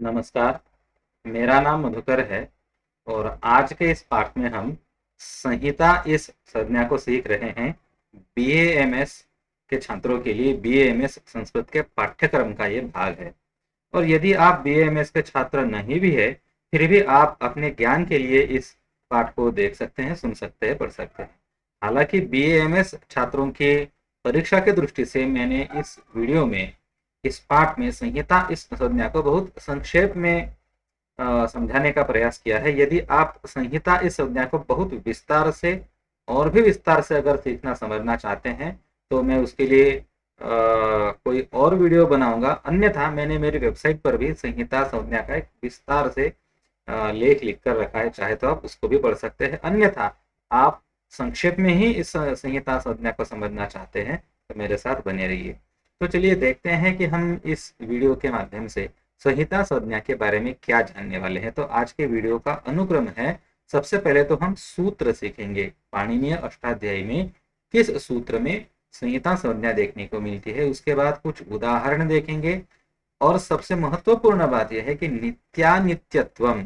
नमस्कार, मेरा नाम मधुकर है और आज के इस पाठ में हम संहिता इस संज्ञा को सीख रहे हैं। बीएएमएस के छात्रों के लिए बीएएमएस संस्कृत के पाठ्यक्रम का ये भाग है। और यदि आप बीएएमएस के छात्र नहीं भी है, फिर भी आप अपने ज्ञान के लिए इस पाठ को देख सकते हैं, सुन सकते हैं, पढ़ सकते हैं। हालांकि बीएएमएस छात्रों की परीक्षा की दृष्टि से मैंने इस वीडियो में, इस पाठ में संहिता इस संज्ञा को बहुत संक्षेप में समझाने का प्रयास किया है। यदि आप संहिता इस संज्ञा को बहुत विस्तार से और भी विस्तार से अगर सीखना समझना चाहते हैं तो मैं उसके लिए कोई और वीडियो बनाऊंगा। अन्यथा मैंने मेरी वेबसाइट पर भी संहिता संज्ञा का एक विस्तार से लेख लिख कर रखा है, चाहे तो आप उसको भी पढ़ सकते हैं। अन्यथा आप संक्षेप में ही इस संहिता संज्ञा को समझना चाहते हैं तो मेरे साथ बने रहिए। तो चलिए देखते हैं कि हम इस वीडियो के माध्यम से संहिता संज्ञा के बारे में क्या जानने वाले हैं। तो आज के वीडियो का अनुक्रम है, सबसे पहले तो हम सूत्र सीखेंगे। पाणिनीय अष्टाध्यायी में किस सूत्र में संहिता संज्ञा देखने को मिलती है, उसके बाद कुछ उदाहरण देखेंगे और सबसे महत्वपूर्ण बात यह है कि नित्यानित्यत्वम,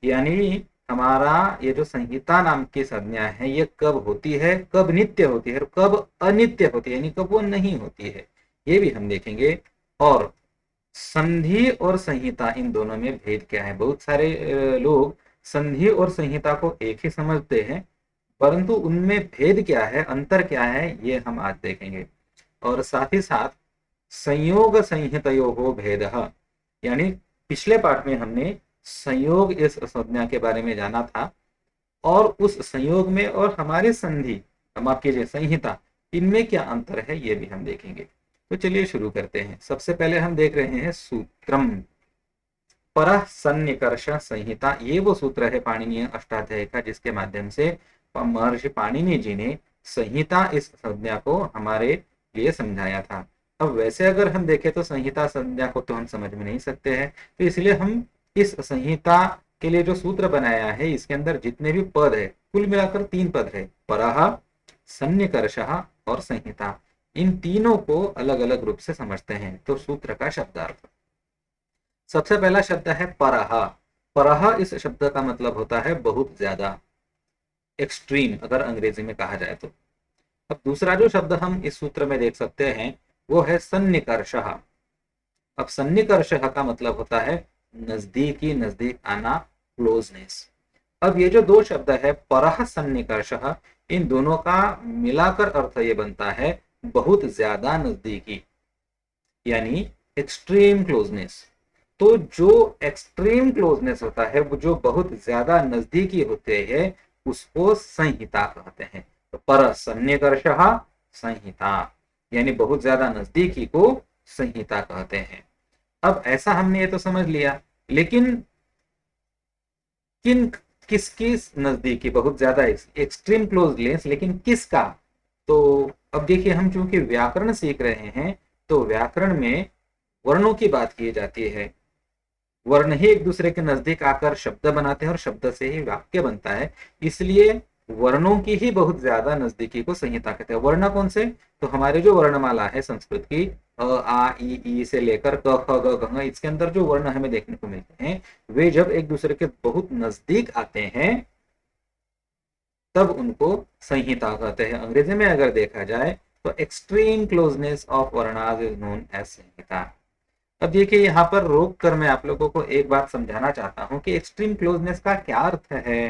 यानी हमारा ये जो संहिता नाम की संज्ञा है ये कब होती है, कब नित्य होती है और कब अनित्य होती है, यानी कब वो नहीं होती है, ये भी हम देखेंगे। और संधि और संहिता, इन दोनों में भेद क्या है। बहुत सारे लोग संधि और संहिता को एक ही समझते हैं, परंतु उनमें भेद क्या है, अंतर क्या है, ये हम आज देखेंगे। और साथ ही साथ संयोग संहितयोः भेदः, यानी पिछले पाठ में हमने संयोग इस संज्ञा के बारे में जाना था और उस संयोग में और हमारी संधि, हम आपकी जो संहिता, इनमें क्या अंतर है ये भी हम देखेंगे। तो चलिए शुरू करते हैं। सबसे पहले हम देख रहे हैं सूत्रम। परः सन्निकर्ष संहिता, ये वो सूत्र है पाणिनीय अष्टाध्यायी का जिसके माध्यम से महर्षि पाणिनि जी ने संहिता इस संज्ञा को हमारे लिए समझाया था। अब वैसे अगर हम देखें तो संहिता संज्ञा को तो हम समझ में नहीं सकते हैं, तो इसलिए हम इस संहिता के लिए जो सूत्र बनाया है इसके अंदर जितने भी पद है, कुल मिलाकर 3 पद है, परः, सन्निकर्षः और संहिता। इन तीनों को अलग अलग रूप से समझते हैं। तो सूत्र का शब्दार्थ, सबसे पहला शब्द है परः। परः इस शब्द का मतलब होता है बहुत ज्यादा, एक्सट्रीम अगर अंग्रेजी में कहा जाए तो। अब दूसरा जो शब्द हम इस सूत्र में देख सकते हैं वो है सन्निकर्षः। अब सन्निकर्षः का मतलब होता है नजदीकी, नजदीक आना, क्लोजनेस। अब ये जो दो शब्द है परः सन्निकर्षः, इन दोनों का मिलाकर अर्थ ये बनता है बहुत ज्यादा नजदीकी, यानी एक्सट्रीम क्लोजनेस। तो जो एक्सट्रीम क्लोजनेस होता है, वो जो बहुत ज्यादा नजदीकी होते हैं, उसको संहिता कहते हैं। तो पर सन्निकर्षः संहिता, यानी बहुत ज्यादा नजदीकी को संहिता कहते हैं। अब ऐसा हमने ये तो समझ लिया, लेकिन किसकी नजदीकी बहुत ज्यादा एक्सट्रीम क्लोजनेस, लेकिन किसका? तो अब देखिए, हम चूंकि व्याकरण सीख रहे हैं तो व्याकरण में वर्णों की बात की जाती है। वर्ण ही एक दूसरे के नजदीक आकर शब्द बनाते हैं और शब्द से ही वाक्य बनता है, इसलिए वर्णों की ही बहुत ज्यादा नजदीकी को संहिता कहते हैं। वर्ण कौन से? तो हमारे जो वर्णमाला है संस्कृत की, अ आ ई से लेकर क ख ग घ, इसके अंदर जो वर्ण हमें देखने को मिलते हैं वे जब एक दूसरे के बहुत नजदीक आते हैं तब उनको संहिता कहते हैं। अंग्रेजी में अगर देखा जाए तो एक्सट्रीम क्लोजनेस ऑफ वर्णास इज नोन एज संहिता। अब देखिए, यहाँ पर रोक कर मैं आप लोगों को एक बात समझाना चाहता हूँ कि एक्सट्रीम क्लोजनेस का क्या अर्थ है।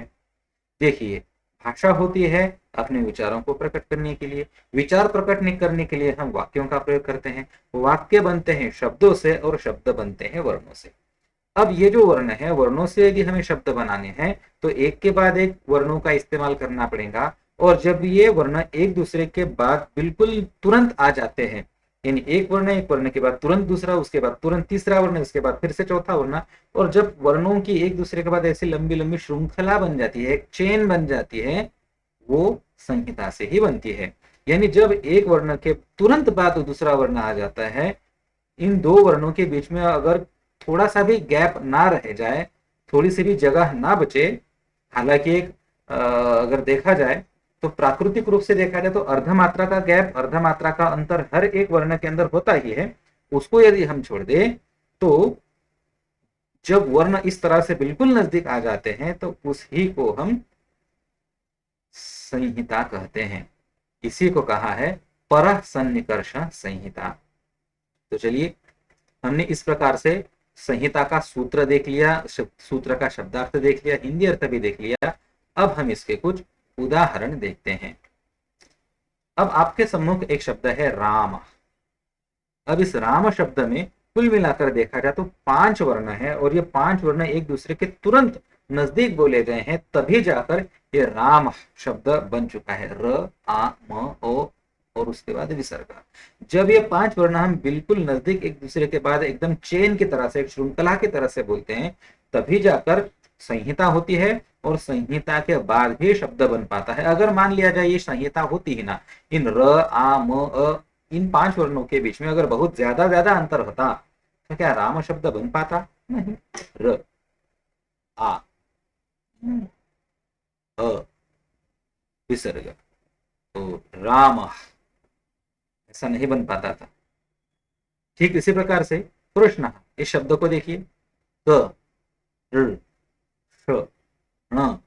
देखिए, भाषा होती है अपने विचारों को प्रकट करने के लिए, विचार प्रकट करने के लिए हम वाक्यों का प्रयोग करते हैं, वाक्य बनते हैं शब्दों से और शब्द बनते हैं वर्णों से। अब ये जो वर्ण है, वर्णों से यदि हमें शब्द बनाने हैं तो एक के बाद एक वर्णों का इस्तेमाल करना पड़ेगा, और जब ये वर्ण एक दूसरे के बाद बिल्कुल तुरंत आ जाते हैं, यानी एक वर्ण के बाद तुरंत दूसरा, उसके बाद तुरंत तीसरा वर्ण, उसके बाद फिर से चौथा वर्ण, और जब वर्णों की एक दूसरे के बाद ऐसी लंबी लंबी श्रृंखला बन जाती है, एक चेन बन जाती है, वो संहिता से ही बनती है। यानी जब एक वर्ण के तुरंत बाद दूसरा वर्ण आ जाता है, इन दो वर्णों के बीच में अगर थोड़ा सा भी गैप ना रह जाए, थोड़ी सी भी जगह ना बचे, हालांकि एक अगर देखा जाए तो प्राकृतिक रूप से देखा जाए तो अर्धमात्रा का गैप, अर्धमात्रा का अंतर हर एक वर्ण के अंदर होता ही है, उसको यदि हम छोड़ दें तो जब वर्ण इस तरह से बिल्कुल नजदीक आ जाते हैं तो उसी को हम संहिता कहते हैं। इसी को कहा है परः सन्निकर्ष संहिता। तो चलिए, हमने इस प्रकार से संहिता का सूत्र देख लिया, सूत्र का शब्दार्थ देख लिया, हिंदी अर्थ भी देख लिया। अब हम इसके कुछ उदाहरण देखते हैं। अब आपके सम्मुख एक शब्द है राम। अब इस राम शब्द में कुल मिलाकर देखा जाए तो 5 वर्ण है, और ये 5 वर्ण एक दूसरे के तुरंत नजदीक बोले गए हैं, तभी जाकर ये राम शब्द बन चुका है। र, आ, म, ओ और उसके बाद विसर्ग। जब ये 5 वर्ण हम बिल्कुल नजदीक एक दूसरे के बाद एकदम चेन की तरह से, एक श्रृंखला की तरह से बोलते हैं, तभी जाकर संहिता होती है, और संहिता के बाद भी शब्द बन पाता है। अगर मान लिया जाए ये संहिता होती ही ना, इन र, आ, म, अ, इन 5 वर्णों के बीच में अगर बहुत ज्यादा अंतर होता तो क्या राम शब्द बन पाता? नहीं। र, आ, म, अ, विसर्ग, तो राम ऐसा नहीं बन पाता था। ठीक इसी प्रकार से कृष्ण, इस शब्द को देखिए, क, र, श, ण,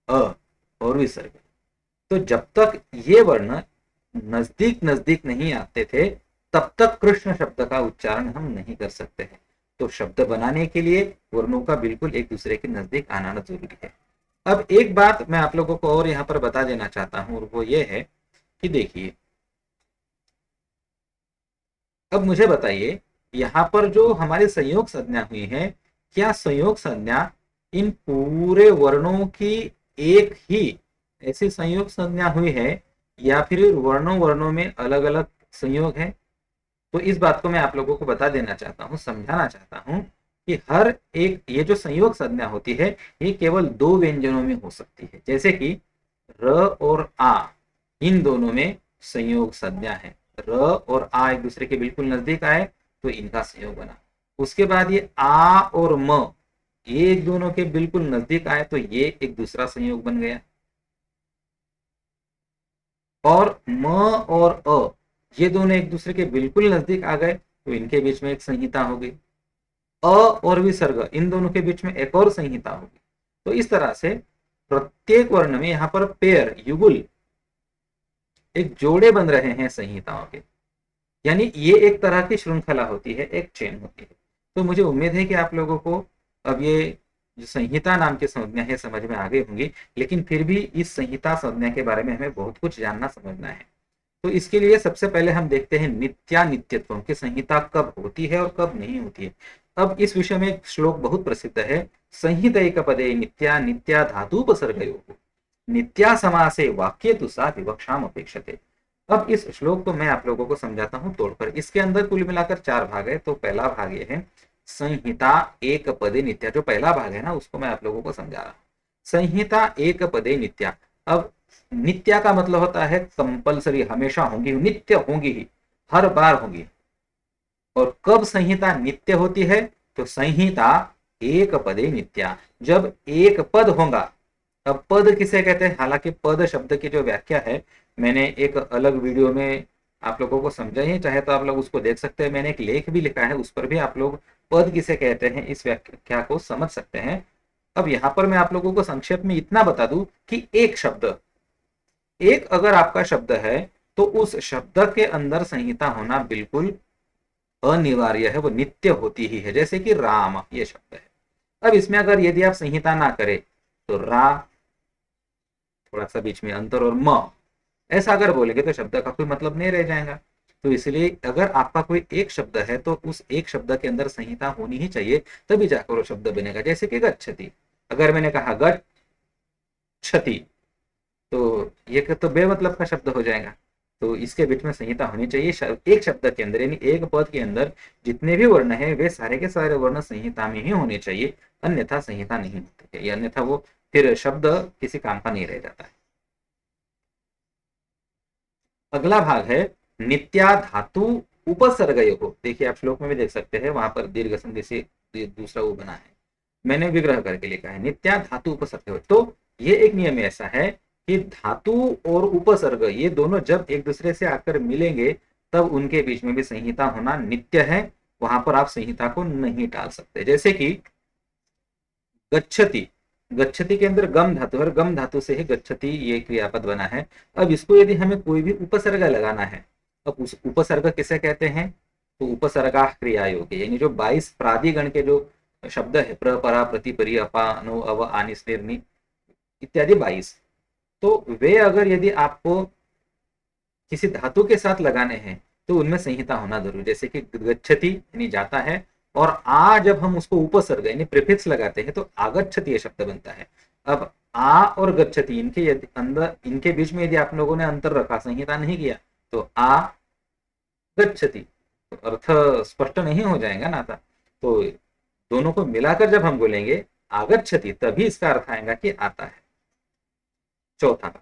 अ और विसर्ग। तो जब तक ये वर्ण नजदीक नजदीक नहीं आते थे, तब तक कृष्ण शब्द का उच्चारण हम नहीं कर सकते हैं। तो शब्द बनाने के लिए वर्णों का बिल्कुल एक दूसरे के नजदीक आना जरूरी है। अब एक बात मैं आप लोगों को और यहाँ पर बता देना चाहता हूं, और वो ये है कि देखिए, अब मुझे बताइए, यहाँ पर जो हमारी संयोग संज्ञा हुई है, क्या संयोग संज्ञा इन पूरे वर्णों की एक ही ऐसी संयोग संज्ञा हुई है, या फिर वर्णों वर्णों में अलग अलग संयोग है? तो इस बात को मैं आप लोगों को बता देना चाहता हूँ, समझाना चाहता हूँ कि हर एक ये जो संयोग संज्ञा होती है, ये केवल 2 व्यंजनों में हो सकती है। जैसे कि र और आ, इन दोनों में संयोग संज्ञा है। र और आ एक दूसरे के बिल्कुल नजदीक आए तो इनका संयोग बना। उसके बाद ये आ और म, ये एक दोनों के बिल्कुल नजदीक आए तो ये एक दूसरा संयोग बन गया। और म और अ, ये दोनों एक दूसरे के बिल्कुल नजदीक आ गए तो इनके बीच में एक संहिता हो गई। अ और विसर्ग, इन दोनों के बीच में एक और संहिता होगी। तो इस तरह से प्रत्येक वर्ण में यहाँ पर पेयर, युगुल, एक जोड़े बन रहे हैं संहिताओं के। यानी ये एक तरह की श्रृंखला होती है, एक चेन होती है। तो मुझे उम्मीद है कि आप लोगों को अब ये जो संहिता नाम की संज्ञा है समझ में आ गई होंगी, लेकिन फिर भी इस संहिता संज्ञा के बारे में हमें बहुत कुछ जानना समझना है। तो इसके लिए सबसे पहले हम देखते हैं नित्यानित्यत्व की संहिता कब होती है और कब नहीं होती है। अब इस विषय में एक श्लोक बहुत प्रसिद्ध है, संहितैक पदे नित्या नित्या धातुपसर्गयोः नित्या समासे वाक्ये तु सा विवक्षाम अपेक्षते। अब इस श्लोक को मैं आप लोगों को समझाता हूं तोड़कर। इसके अंदर कुल मिलाकर 4 भाग है। तो पहला भाग ये है संहिता एक पदे नित्या, जो पहला भाग है ना उसको मैं आप लोगों को समझा रहा हूं। संहिता एक पदे नित्या। अब नित्या का मतलब होता है कंपलसरी, हमेशा होंगी, नित्य होंगी ही, हर बार होंगी। और कब संहिता नित्य होती है? तो संहिता एक पदे नित्या, जब एक पद होगा। अब पद किसे कहते हैं? हालांकि पद शब्द की जो व्याख्या है मैंने एक अलग वीडियो में आप लोगों को समझाई है, चाहे तो आप लोग उसको देख सकते हैं। मैंने एक लेख भी लिखा है, उस पर भी आप लोग पद किसे कहते हैं इस व्याख्या को समझ सकते हैं। अब यहाँ पर मैं आप लोगों को संक्षेप में इतना बता दूं कि एक शब्द, एक अगर आपका शब्द है तो उस शब्द के अंदर संहिता होना बिल्कुल अनिवार्य है, वो नित्य होती ही है। जैसे कि राम ये शब्द है, अब इसमें अगर यदि आप संहिता ना करें तो रा, थोड़ा सा बीच में अंतर, और म, ऐसा अगर बोलेंगे तो शब्द का कोई मतलब नहीं रह जाएगा। तो इसलिए अगर आपका कोई एक शब्द है तो उस एक शब्द के अंदर संहिता होनी ही चाहिए, तभी जाकर वो शब्द बनेगा। जैसे कि गच्छति, अगर मैंने कहा गच्छति तो ये तो बेमतलब का शब्द हो जाएगा। तो इसके बीच में संहिता होनी चाहिए। एक शब्द के अंदर यानी एक पद के अंदर जितने भी वर्ण है वे सारे के सारे वर्ण संहिता में ही होने चाहिए, अन्यथा संहिता नहीं होती है, अन्यथा वो फिर शब्द किसी काम का नहीं रह जाता है। अगला भाग है नित्या धातु उपसर्गयोः। देखिए आप श्लोक में भी देख सकते हैं, वहां पर दीर्घ संधि से दूसरा वो बना है, मैंने विग्रह करके लिखा है नित्या धातु उपसर्ग। तो ये एक नियम ऐसा है कि धातु और उपसर्ग ये दोनों जब एक दूसरे से आकर मिलेंगे तब उनके बीच में भी संहिता होना नित्य है, वहां पर आप संहिता को नहीं टाल सकते। जैसे कि गच्छति, गच्छति के अंदर गम धातु है और गम धातु से ही गच्छति ये क्रियापद बना है। अब इसको यदि हमें कोई भी उपसर्ग लगाना है, अब उस उपसर्ग किसे कहते हैं, तो उपसर्गा क्रिया योग, यानी जो 22 प्रादिगण के जो शब्द है, प्र परा प्रति परि अपा अनु अव आनि स्निर्नि इत्यादि 22, तो वे अगर यदि आपको किसी धातु के साथ लगाने हैं तो उनमें संहिता होना जरूरी, जैसे कि गच्छति यानी जाता है, और आ जब हम उसको उपसर्ग यानी प्रीफिक्स लगाते हैं तो आगच्छति ये शब्द बनता है। अब आ और गच्छति इनके यदि अंदर इनके बीच में यदि आप लोगों ने अंतर रखा, संहिता नहीं किया, तो आ गच्छति, तो अर्थ स्पष्ट नहीं हो जाएगा ना था। तो दोनों को मिलाकर जब हम बोलेंगे आगच्छति, तभी इसका अर्थ आएगा कि आता है। चौथा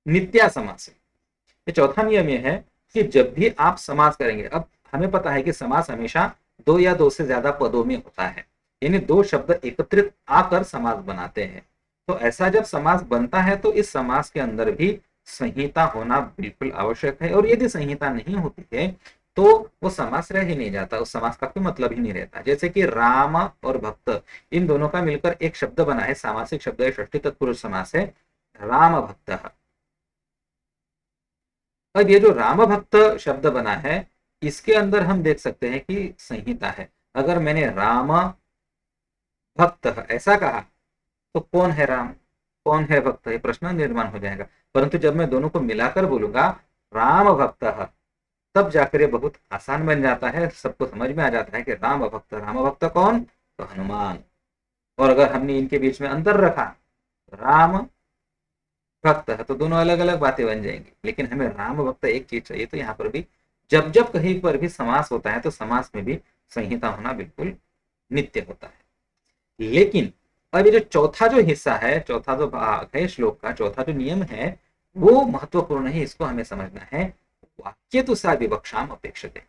नित्या समास, ये चौथा नियम ये है कि जब भी आप समास करेंगे, अब हमें पता है कि समास हमेशा दो या दो से ज्यादा पदों में होता है, यानी दो शब्द एकत्रित आकर समास बनाते हैं। तो ऐसा जब समास बनता है तो इस समास के अंदर भी संहिता होना बिल्कुल आवश्यक है, और यदि संहिता नहीं होती है तो वो समास रह ही नहीं जाता, उस समास का कोई मतलब ही नहीं रहता। जैसे कि राम और भक्त, इन दोनों का मिलकर एक शब्द बना है, सामासिक शब्द है, षष्ठी तत्पुरुष समास है, राम भक्त। अब ये जो राम भक्त शब्द बना है, इसके अंदर हम देख सकते हैं कि संहिता है। अगर मैंने राम भक्त ऐसा कहा तो कौन है राम, कौन है भक्त, ये प्रश्न निर्माण हो जाएगा। परंतु जब मैं दोनों को मिलाकर बोलूंगा राम भक्त, तब जाकर ये बहुत आसान बन जाता है, सबको समझ में आ जाता है कि राम भक्त कौन, तो हनुमान। और अगर हमने इनके बीच में अंतर रखा, राम भक्त है, तो दोनों अलग अलग बातें बन जाएंगी, लेकिन हमें राम भक्त एक चीज चाहिए। तो यहाँ पर भी जब जब कहीं पर भी समास होता है तो समास में भी संहिता होना बिल्कुल नित्य होता है। लेकिन अब ये जो चौथा जो हिस्सा है, चौथा जो भाग है श्लोक का, चौथा जो नियम है, वो महत्वपूर्ण है, इसको हमें समझना है। वाक्य तो सा विवक्षाम अपेक्षते।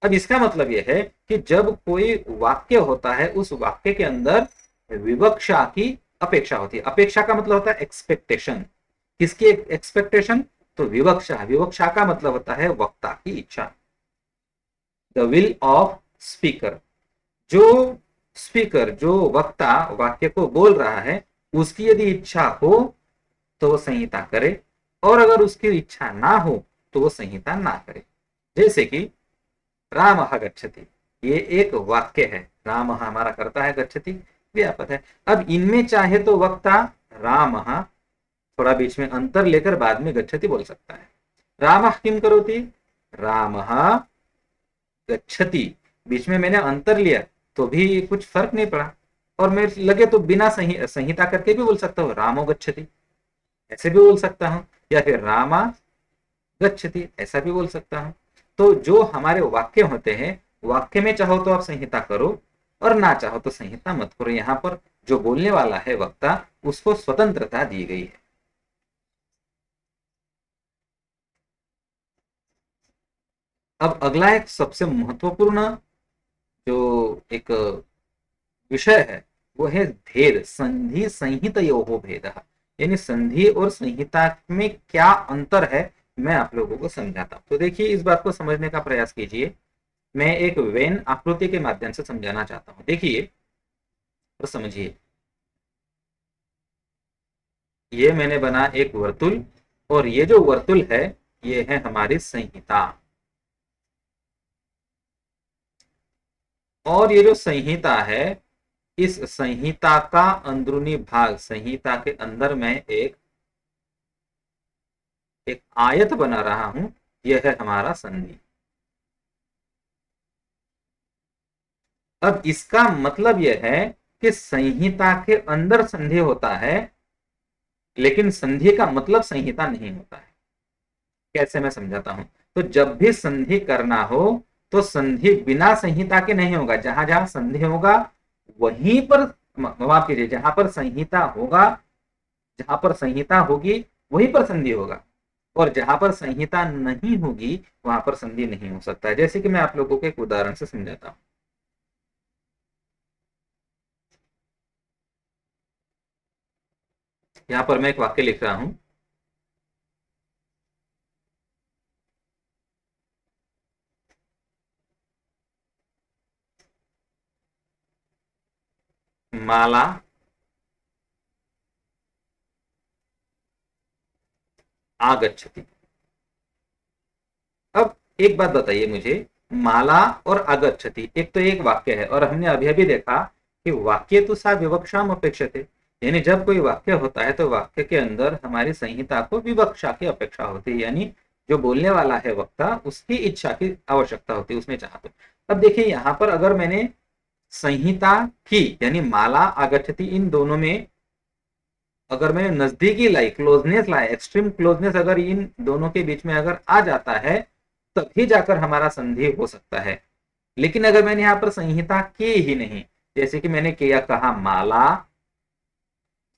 अब इसका मतलब यह है कि जब कोई वाक्य होता है, उस वाक्य के अंदर विवक्षा की अपेक्षा होती है। अपेक्षा का मतलब होता है एक्सपेक्टेशन। किसकी एक्सपेक्टेशन, तो विवक्षा, विवक्षा का मतलब होता है वक्ता की इच्छा, द विल ऑफ स्पीकर। जो स्पीकर, जो वक्ता वाक्य को बोल रहा है, उसकी यदि इच्छा हो तो वो संहिता करे, और अगर उसकी इच्छा ना हो तो वो संहिता ना करे। जैसे कि राम गच्छति, ये एक वाक्य है, राम हमारा करता है, गच्छति क्रियापद है। अब इनमें चाहे तो वक्ता राम थोड़ा बीच में अंतर लेकर बाद में गच्छति बोल सकता है। राम किम करोति, राम गच्छति, बीच में मैंने अंतर लिया तो भी कुछ फर्क नहीं पड़ा, और मैं लगे तो बिना संहिता करके भी बोल सकता हूँ रामो गच्छति, ऐसे भी बोल सकता हूँ, या फिर रामा गच्छति ऐसा भी बोल सकता हूँ। तो जो हमारे वाक्य होते हैं, वाक्य में चाहो तो आप संहिता करो और ना चाहो तो संहिता मत करो। यहाँ पर जो बोलने वाला है वक्ता, उसको स्वतंत्रता दी गई है। अब अगला एक सबसे महत्वपूर्ण जो एक विषय है, वो है भेद, संधि संहितयोः भेदः, यानी संधि और संहिता में क्या अंतर है, मैं आप लोगों को समझाता हूं। तो देखिए, इस बात को समझने का प्रयास कीजिए। मैं एक वेन आकृति के माध्यम से समझाना चाहता हूं, देखिए और समझिए। ये मैंने बना एक वर्तुल, और ये जो वर्तुल है ये है हमारी संहिता, और ये जो संहिता है, इस संहिता का अंदरूनी भाग, संहिता के अंदर में एक आयत बना रहा हूं, यह है हमारा संधि। अब इसका मतलब यह है कि संहिता के अंदर संधि होता है, लेकिन संधि का मतलब संहिता नहीं होता है। कैसे, मैं समझाता हूं। तो जब भी संधि करना हो तो संधि बिना संहिता के नहीं होगा। जहां जहां संधि होगा वहीं पर, माफ कीजिए, जहां पर संहिता होगा, जहां पर संहिता होगी वहीं पर संधि होगा, और जहां पर संहिता नहीं होगी वहां पर संधि नहीं हो सकता है। जैसे कि मैं आप लोगों को एक उदाहरण से समझाता हूं। यहां पर मैं एक वाक्य लिख रहा हूं, माला आगच्छति। अब एक बात बताइए मुझे, माला और आगच्छति एक तो एक वाक्य है, और हमने अभी अभी देखा कि वाक्य तो सा विवक्षाम अपेक्षते, यानी जब कोई वाक्य होता है तो वाक्य के अंदर हमारी संहिता को विवक्षा की अपेक्षा होती है, यानी जो बोलने वाला है वक्ता उसकी इच्छा की आवश्यकता होती है, उसने चाहा तो। अब देखिए यहां पर अगर मैंने संहिता की यानी माला आगच्छति इन दोनों में अगर मैंने नजदीकी लाई, क्लोजनेस लाए, एक्सट्रीम क्लोजनेस अगर इन दोनों के बीच में अगर आ जाता है तभी जाकर हमारा संधि हो सकता है। लेकिन अगर मैंने यहां पर संहिता की ही नहीं, जैसे कि मैंने किया कहा माला,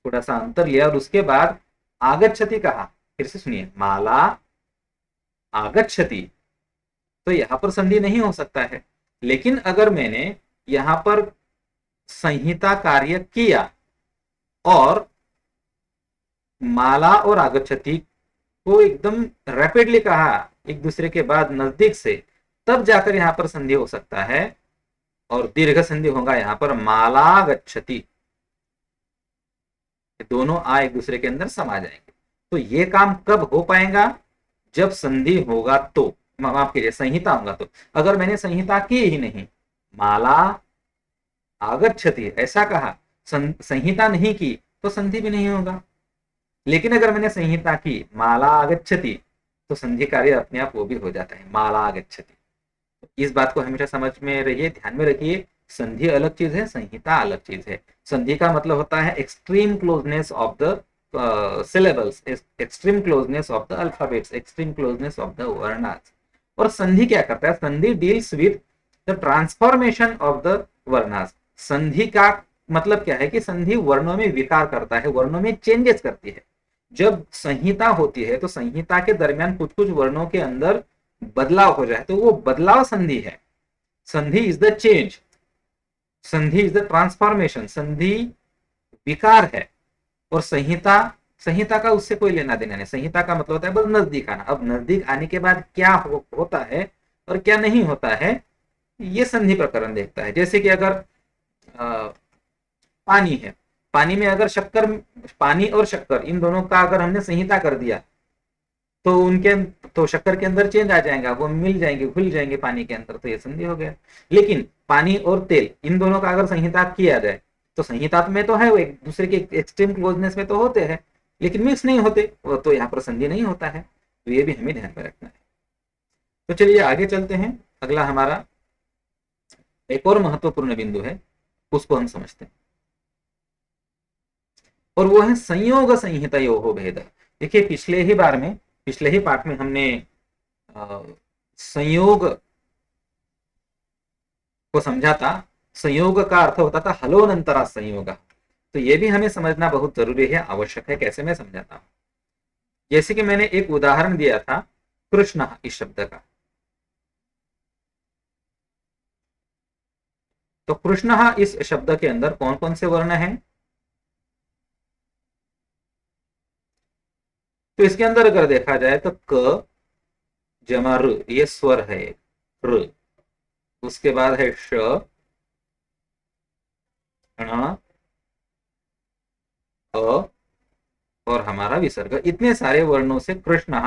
थोड़ा सा अंतर लिया और उसके बाद आगच्छति कहा, फिर से सुनिए माला आगच्छति, तो यहां पर संधि नहीं हो सकता है। लेकिन अगर मैंने यहां पर संहिता कार्य किया और माला और आगच्छति को एकदम रैपिडली कहा एक दूसरे के बाद नजदीक से, तब जाकर यहां पर संधि हो सकता है, और दीर्घ संधि होगा यहां पर माला गच्छति, दोनों आ एक दूसरे के अंदर समा जाएंगे। तो ये काम कब हो पाएगा, जब संधि होगा तो, माफ कीजिए संहिता होगा तो। अगर मैंने संहिता की ही नहीं, माला आगच्छति ऐसा कहा, संहिता नहीं की तो संधि भी नहीं होगा। लेकिन अगर मैंने संहिता की माला आगच्छति तो संधि कार्य अपने आप वो भी हो जाता है, माला आगच्छति। इस बात को हमेशा समझ में रहिए, ध्यान में रखिए, संधि अलग चीज है, संहिता अलग चीज है। संधि का मतलब होता है extreme closeness of the syllables, extreme closeness of the alphabets, extreme closeness of the varnas. और संधि क्या करता है, संधि deals with the transformation of the varnas. संधि का मतलब क्या है कि संधि वर्णों में विकार करता है, वर्णों में चेंजेस करती है। जब संहिता होती है तो संहिता के दरमियान कुछ कुछ वर्णों के अंदर बदलाव हो जाए तो वो बदलाव संधि है। संधि इज द चेंज, संधि इज द ट्रांसफॉर्मेशन, संधि विकार है। और संहिता, संहिता का उससे कोई लेना देना नहीं। संहिता का मतलब होता है बस नजदीक आना। अब नजदीक आने के बाद क्या होता है और क्या नहीं होता है, ये संधि प्रकरण देखता है। जैसे कि अगर पानी है, पानी में अगर शक्कर, पानी और शक्कर इन दोनों का अगर हमने संहिता कर दिया तो उनके, तो शक्कर के अंदर चेंज आ जाएगा, वो मिल जाएंगे, घुल जाएंगे पानी के अंदर, तो ये संधि हो गया। लेकिन पानी और तेल इन दोनों का अगर संहिता किया जाए तो संहिता में तो है, वो एक दूसरे के एक्सट्रीम क्लोजनेस में तो होते हैं, लेकिन मिक्स नहीं होते, वो तो यहाँ पर संधि नहीं होता है। तो ये भी हमें ध्यान में रखना है। तो चलिए आगे चलते हैं। अगला हमारा एक और महत्वपूर्ण बिंदु है, उसको हम समझते हैं, और वो है संयोग संहिता यो भेद। देखिए पिछले ही पाठ में हमने संयोग को समझा था। संयोग का अर्थ होता था हलोनंतरा संयोग। तो ये भी हमें समझना बहुत जरूरी है, आवश्यक है। कैसे, मैं समझाता हूं। जैसे कि मैंने एक उदाहरण दिया था कृष्ण इस शब्द का, तो कृष्ण इस शब्द के अंदर कौन कौन से वर्ण हैं, तो इसके अंदर अगर देखा जाए तो क जमा र, ये स्वर है र, उसके बाद है श, ण, अ और हमारा विसर्ग। इतने सारे वर्णों से कृष्ण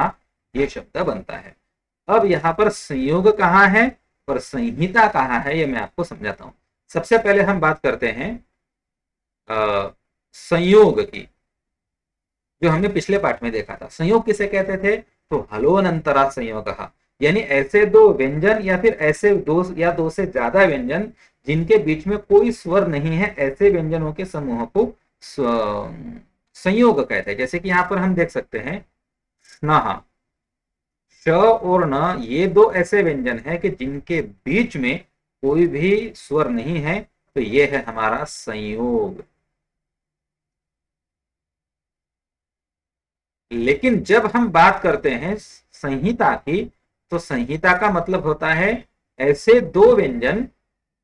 ये शब्द बनता है। अब यहाँ पर संयोग कहाँ है और संहिता कहाँ है, ये मैं आपको समझाता हूं। सबसे पहले हम बात करते हैं संयोग की, जो हमने पिछले पाठ में देखा था। संयोग किसे कहते थे, तो हलोनंतरा संयोग, यानी ऐसे दो व्यंजन या फिर ऐसे दो या दो से ज्यादा व्यंजन जिनके बीच में कोई स्वर नहीं है, ऐसे व्यंजनों के समूह को संयोग कहते हैं। जैसे कि यहां पर हम देख सकते हैं स्नह, श और न, ये दो ऐसे व्यंजन हैं कि जिनके बीच में कोई भी स्वर नहीं है, तो ये है हमारा संयोग। लेकिन जब हम बात करते हैं संहिता की, तो संहिता का मतलब होता है ऐसे दो व्यंजन,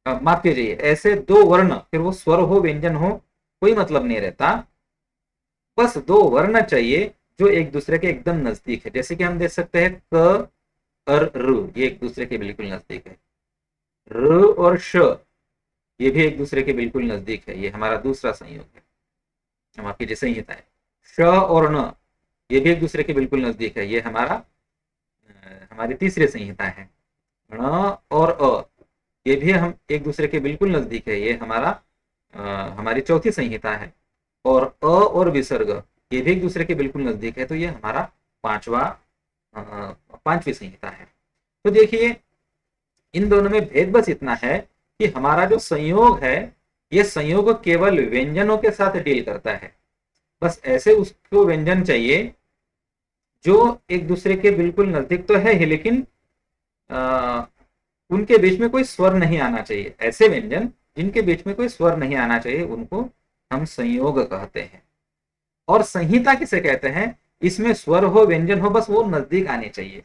माफ कीजिए, ऐसे दो वर्ण, फिर वो स्वर हो व्यंजन हो कोई मतलब नहीं रहता, बस दो वर्ण चाहिए जो एक दूसरे के एकदम नजदीक है। जैसे कि हम देख सकते हैं क और र, ये एक दूसरे के बिल्कुल नजदीक है। र और श, ये भी एक दूसरे के बिल्कुल नजदीक है, ये हमारा दूसरा संयोग है, हम आपकी जो संहिता है। श और न ये भी एक दूसरे के बिल्कुल नजदीक है, ये हमारी तीसरी संहिता है। ण और अ ये भी हम एक दूसरे के बिल्कुल नजदीक है, ये हमारी चौथी संहिता है। और अ और विसर्ग ये भी एक दूसरे के बिल्कुल नजदीक है, तो ये हमारा पांचवी संहिता है। तो देखिए इन दोनों में भेद बस इतना है कि हमारा जो संयोग है ये संयोग केवल व्यंजनों के साथ डील करता है। बस ऐसे उसको व्यंजन चाहिए जो एक दूसरे के बिल्कुल नजदीक तो है ही, लेकिन उनके बीच में कोई स्वर नहीं आना चाहिए। ऐसे व्यंजन जिनके बीच में कोई स्वर नहीं आना चाहिए उनको हम संयोग कहते हैं। और संहिता किसे कहते हैं? इसमें स्वर हो व्यंजन हो, बस वो नजदीक आने चाहिए,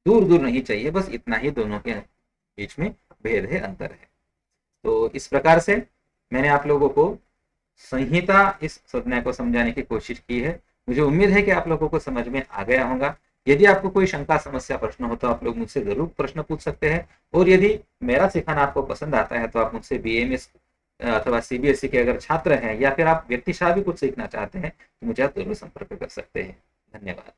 दूर दूर नहीं चाहिए, बस इतना ही दोनों के बीच में भेद है, अंतर है। तो इस प्रकार से मैंने आप लोगों को संहिता इस संज्ञा को समझाने की कोशिश की है। मुझे उम्मीद है कि आप लोगों को समझ में आ गया होगा। यदि आपको कोई शंका समस्या प्रश्न हो तो आप लोग मुझसे जरूर प्रश्न पूछ सकते हैं। और यदि मेरा सिखाना आपको पसंद आता है तो आप मुझसे बीएमएस अथवा सीबीएसई के अगर छात्र हैं या फिर आप व्यक्तिशः भी कुछ सीखना चाहते हैं तो मुझे आप जरूर संपर्क कर सकते हैं। धन्यवाद।